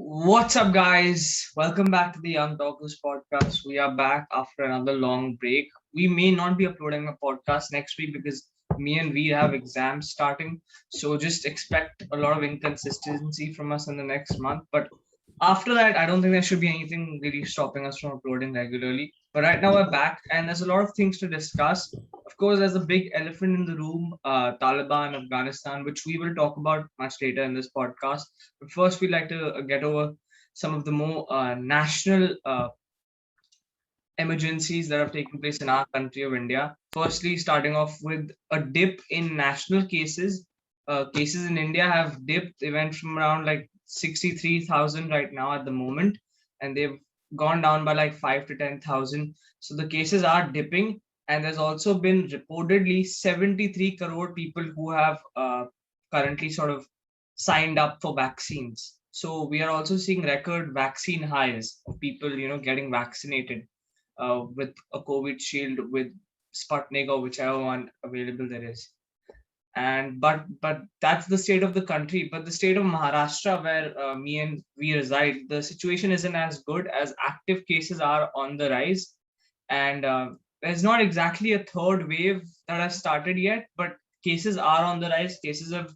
What's up, guys? Welcome back to the Young Talkers podcast. We are back after another long break. We may not be uploading a podcast next week because me and we have exams starting. So just expect a lot of inconsistency from us in the next month. But after that, I don't think there should be anything really stopping us from uploading regularly. But right now, we're back and there's a lot of things to discuss. Of course, there's a big elephant in the room, Taliban, Afghanistan, which we will talk about much later in this podcast. But first, we'd like to get over some of the more national emergencies that have taken place in our country of India. Firstly, starting off with a dip in national cases. Cases in India have dipped. They went from around like 63,000 right now at the moment, and they've gone down by like 5 to 10,000. So the cases are dipping, and there's also been reportedly 73 crore people who have currently sort of signed up for vaccines. So we are also seeing record vaccine highs of people, getting vaccinated with a COVID shield, with Sputnik or whichever one available there is. And but that's the state of the country. But the state of Maharashtra, where me and we reside, the situation isn't as good, as active cases are on the rise, and there's not exactly a third wave that has started yet, but cases are on the rise. Cases have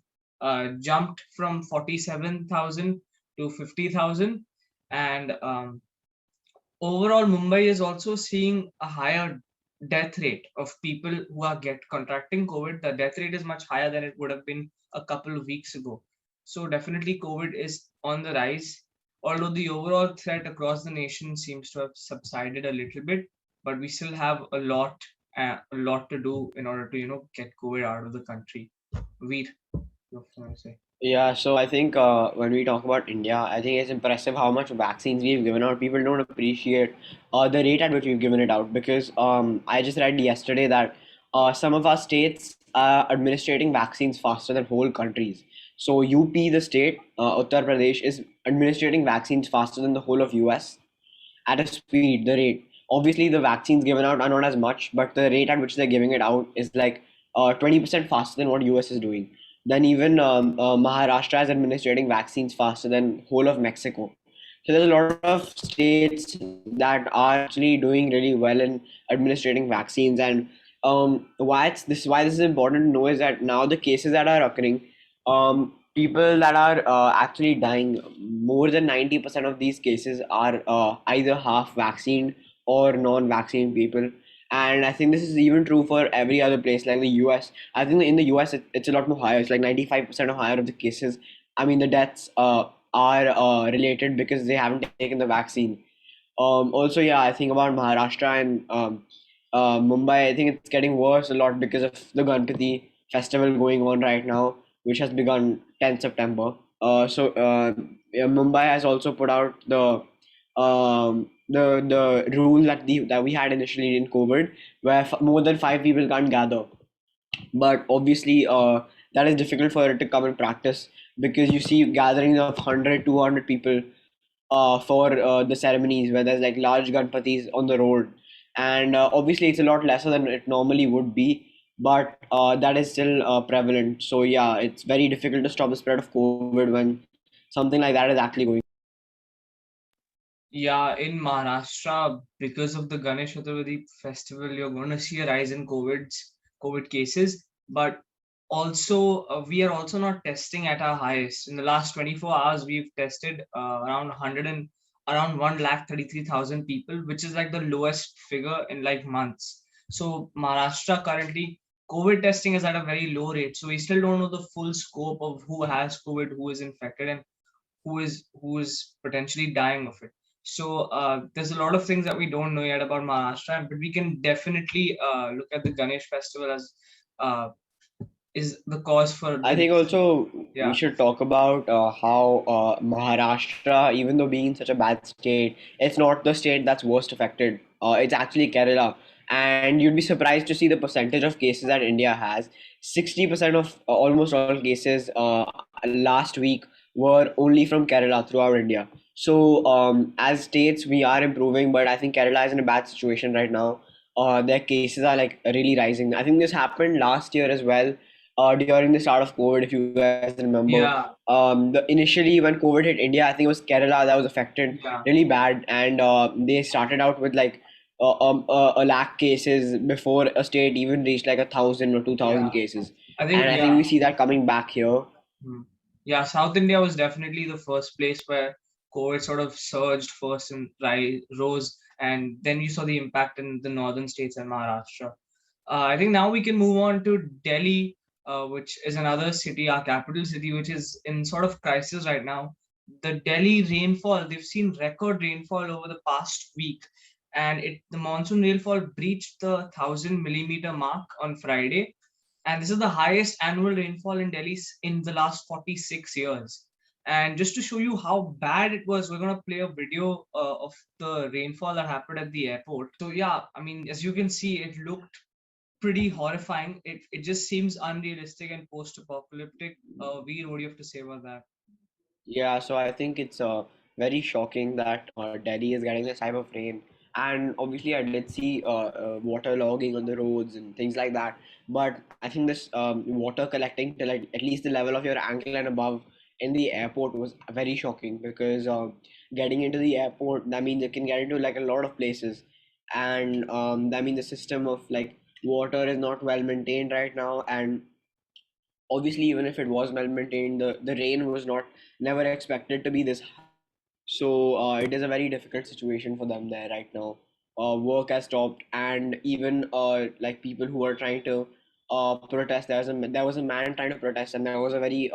jumped from 47,000 to 50,000, and overall Mumbai is also seeing a higher death rate of people who are get contracting COVID. The death rate is much higher than it would have been a couple of weeks ago. So definitely COVID is on the rise, although the overall threat across the nation seems to have subsided a little bit. But we still have a lot to do in order to get COVID out of the country. Veer, what do you want to say? Yeah, so I think when we talk about India, I think it's impressive how much vaccines we've given out. People don't appreciate the rate at which we've given it out because I just read yesterday that some of our states are administrating vaccines faster than whole countries. So UP, the state, Uttar Pradesh, is administrating vaccines faster than the whole of US at a speed, the rate. Obviously, the vaccines given out are not as much, but the rate at which they're giving it out is like 20% faster than what US is doing. Then even Maharashtra is administering vaccines faster than whole of Mexico. So there's a lot of states that are actually doing really well in administering vaccines. And why this is important to know is that now the cases that are occurring, people that are actually dying, more than 90% of these cases are either half vaccine or non-vaccine people. And I think this is even true for every other place like the US. I think in the US it's a lot more higher. It's like 95% or higher of the cases. I mean the deaths are related because they haven't taken the vaccine. Also, yeah, I think about Maharashtra and Mumbai. I think it's getting worse a lot because of the Ganpati festival going on right now, which has begun 10th September. Yeah, Mumbai has also put out the rule that we had initially in COVID, where more than five people can't gather. But obviously, that is difficult for it to come in practice because you see gatherings of 100, 200 people for the ceremonies where there's like large Ganpatis on the road. And obviously, it's a lot lesser than it normally would be, but that is still prevalent. So, yeah, it's very difficult to stop the spread of COVID when something like that is actually going. Yeah, in Maharashtra, because of the Ganesh Chaturthi festival, you're going to see a rise in COVID cases. But also, we are also not testing at our highest. In the last 24 hours, we've tested around 100 and around 1,33,000 people, which is like the lowest figure in like months. So Maharashtra currently, COVID testing is at a very low rate. So we still don't know the full scope of who has COVID, who is infected, and who is potentially dying of it. So there's a lot of things that we don't know yet about Maharashtra, but we can definitely look at the Ganesh festival as uh, is the cause for I the think also we yeah. should talk about how Maharashtra, even though being in such a bad state, it's not the state that's worst affected. It's actually Kerala. And you'd be surprised to see the percentage of cases that India has. 60% of almost all cases last week were only from Kerala throughout India. So, as states, we are improving, but I think Kerala is in a bad situation right now. Their cases are like really rising. I think this happened last year as well, during the start of COVID, if you guys remember. Yeah, Initially when COVID hit India, I think it was Kerala that was affected yeah, really bad, and they started out with like a lakh cases before a state even reached like 1,000 or 2,000 yeah. cases, I and think, I think yeah. we see that coming back here. Hmm. Yeah, South India was definitely the first place where COVID sort of surged first and rose, and then you saw the impact in the northern states and Maharashtra. I think now we can move on to Delhi, which is another city, our capital city, which is in sort of crisis right now. The Delhi rainfall, they've seen record rainfall over the past week, and the monsoon rainfall breached the 1,000 millimeter mark on Friday, and this is the highest annual rainfall in Delhi in the last 46 years. And just to show you how bad it was, we're going to play a video of the rainfall that happened at the airport. So, yeah, I mean, as you can see, it looked pretty horrifying. It just seems unrealistic and post apocalyptic. Veer, what do you have to say about that? Yeah, so I think it's very shocking that Delhi is getting this type of rain. And obviously, I did see water logging on the roads and things like that. But I think this water collecting till at least the level of your ankle and above in the airport was very shocking, because getting into the airport, that means it can get into like a lot of places. And that means the system of like water is not well maintained right now. And obviously, even if it was well maintained, the rain was not never expected to be this high. So it is a very difficult situation for them there right now. Work has stopped, and even like people who are trying to protest. There was a man trying to protest, and there was a very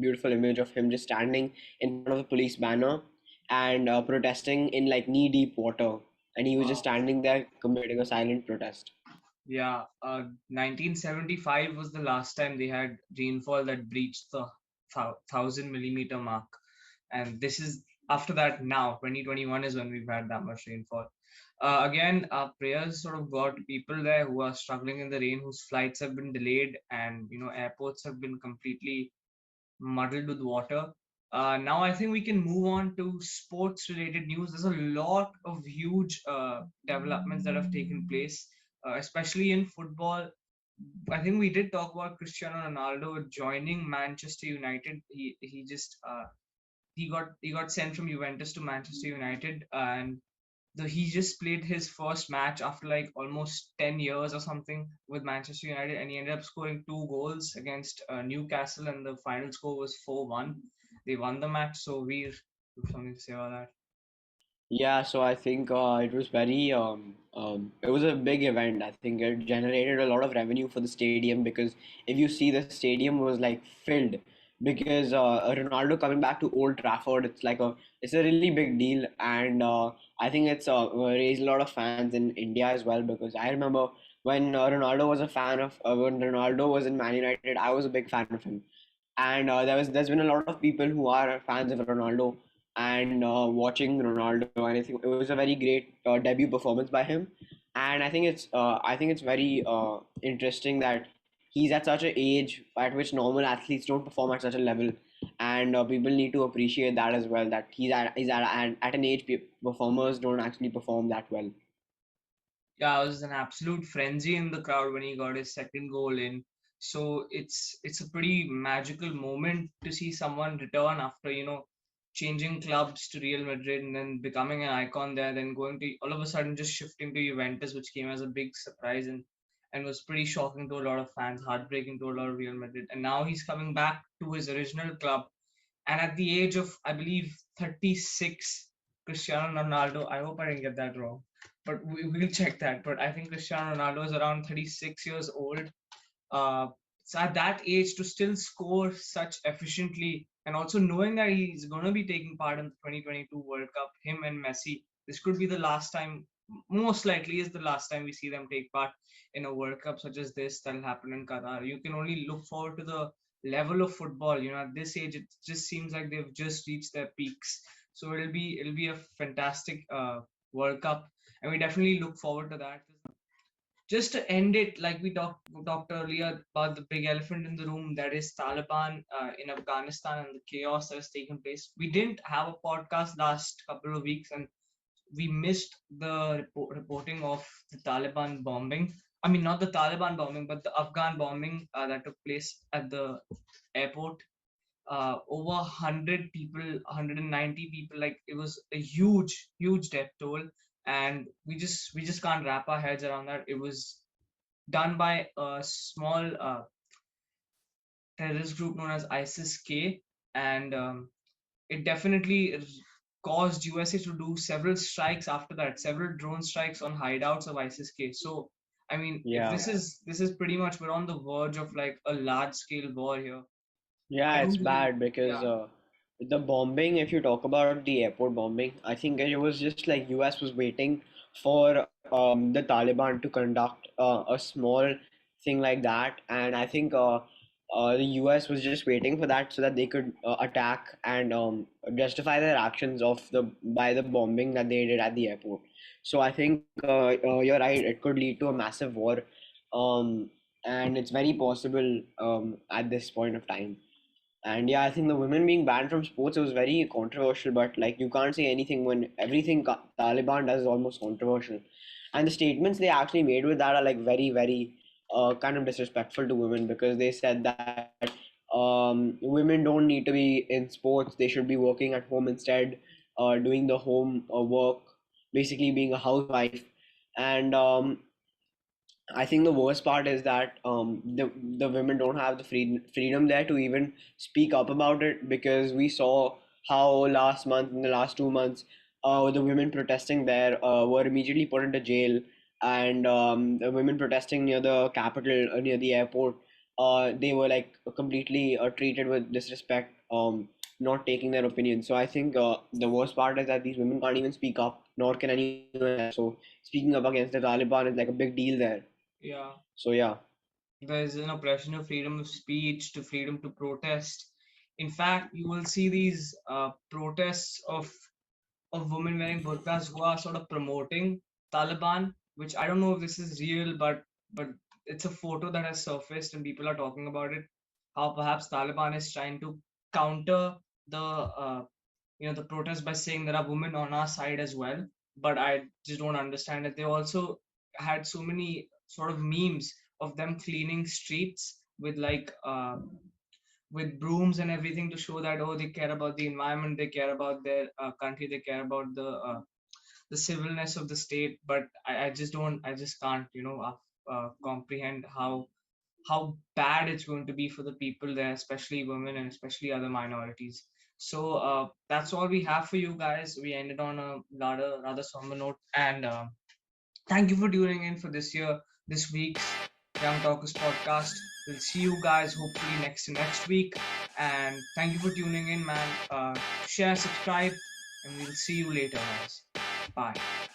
beautiful image of him just standing in front of the police banner and protesting in like knee deep water, and he was just Wow. standing there committing a silent protest. Yeah, 1975 was the last time they had rainfall that breached the 1,000 millimeter mark. And this is after that now, 2021 is when we've had that much rainfall. Again, our prayers sort of go out to people there who are struggling in the rain, whose flights have been delayed, and airports have been completely muddled with water. Now I think we can move on to sports related news. There's a lot of huge developments that have taken place, especially in football. I think we did talk about Cristiano Ronaldo joining Manchester United. He got sent from Juventus to Manchester United, and he just played his first match after like almost 10 years or something with Manchester United, and he ended up scoring two goals against Newcastle, and the final score was 4-1. They won the match. So we something to say about that. Yeah, so I think it was very it was a big event. I think it generated a lot of revenue for the stadium, because if you see, the stadium was like filled, because Ronaldo coming back to Old Trafford, it's a really big deal. And I think it's raised a lot of fans in India as well, because I remember when Ronaldo was in Man United, I was a big fan of him. And there's been a lot of people who are fans of Ronaldo and watching Ronaldo, and I think it was a very great debut performance by him. And I think it's very interesting that he's at such an age at which normal athletes don't perform at such a level, and people need to appreciate that as well. That at an age performers don't actually perform that well. Yeah, it was an absolute frenzy in the crowd when he got his second goal in. So it's a pretty magical moment to see someone return after changing clubs to Real Madrid and then becoming an icon there, then going to all of a sudden just shifting to Juventus, which came as a big surprise and was pretty shocking to a lot of fans, heartbreaking to a lot of Real Madrid. And now he's coming back to his original club, and at the age of, I believe, 36, Cristiano Ronaldo, I hope I didn't get that wrong, but we'll check that. But I think Cristiano Ronaldo is around 36 years old. So at that age to still score such efficiently, and also knowing that he's going to be taking part in the 2022 World Cup, him and Messi, this could be the last time, most likely is the last time we see them take part in a World Cup such as this that'll happen in Qatar. You can only look forward to the level of football. At this age, it just seems like they've just reached their peaks. So it'll be a fantastic World Cup, and we definitely look forward to that. Just to end it, like we talked earlier about the big elephant in the room, that is Taliban in Afghanistan and the chaos that has taken place. We didn't have a podcast last couple of weeks, and we missed the reporting of the Taliban bombing. I mean, not the Taliban bombing, but the Afghan bombing that took place at the airport. Over 100 people, 190 people, like it was a huge death toll, and we just can't wrap our heads around that. It was done by a small terrorist group known as ISIS-K, and it definitely caused USA to do several strikes after that, several drone strikes on hideouts of ISIS-K. So, I mean, if Yeah. this is pretty much, we're on the verge of like a large scale war here. I Yeah, don't it's really, bad because yeah, the bombing, if you talk about the airport bombing, I think it was just like US was waiting for the Taliban to conduct a small thing like that, and I think the US was just waiting for that so that they could attack and justify their actions of the by the bombing that they did at the airport. So I think you're right; it could lead to a massive war, um, and it's very possible at this point of time. And yeah, I think the women being banned from sports was very controversial, but like you can't say anything when everything Taliban does is almost controversial. And the statements they actually made with that are like very kind of disrespectful to women because they said that women don't need to be in sports, they should be working at home instead, doing the home work, basically being a housewife. And I think the worst part is that the women don't have the freedom there to even speak up about it because we saw how last month, in the last 2 months, the women protesting there were immediately put into jail, and the women protesting near the capital, near the airport, they were like completely treated with disrespect, not taking their opinion. So I think the worst part is that these women can't even speak up, nor can anyone else. So speaking up against the Taliban is like a big deal there. yeah. So yeah, There's an oppression of freedom of speech to freedom to protest. In fact, you will see these protests of women wearing burqas who are sort of promoting Taliban, which I don't know if this is real, but it's a photo that has surfaced and people are talking about it. How perhaps Taliban is trying to counter the the protest by saying there are women on our side as well. But I just don't understand it. They also had so many sort of memes of them cleaning streets with like with brooms and everything to show that, oh, they care about the environment, they care about their country, they care about the civilness of the state. But I just can't comprehend how bad it's going to be for the people there, especially women and especially other minorities. So that's all we have for you guys. We ended on a rather somber note, and thank you for tuning in for this week's Young Talkers podcast. We'll see you guys hopefully next week, and thank you for tuning in, man. Share, subscribe, and we'll see you later, guys. Bye.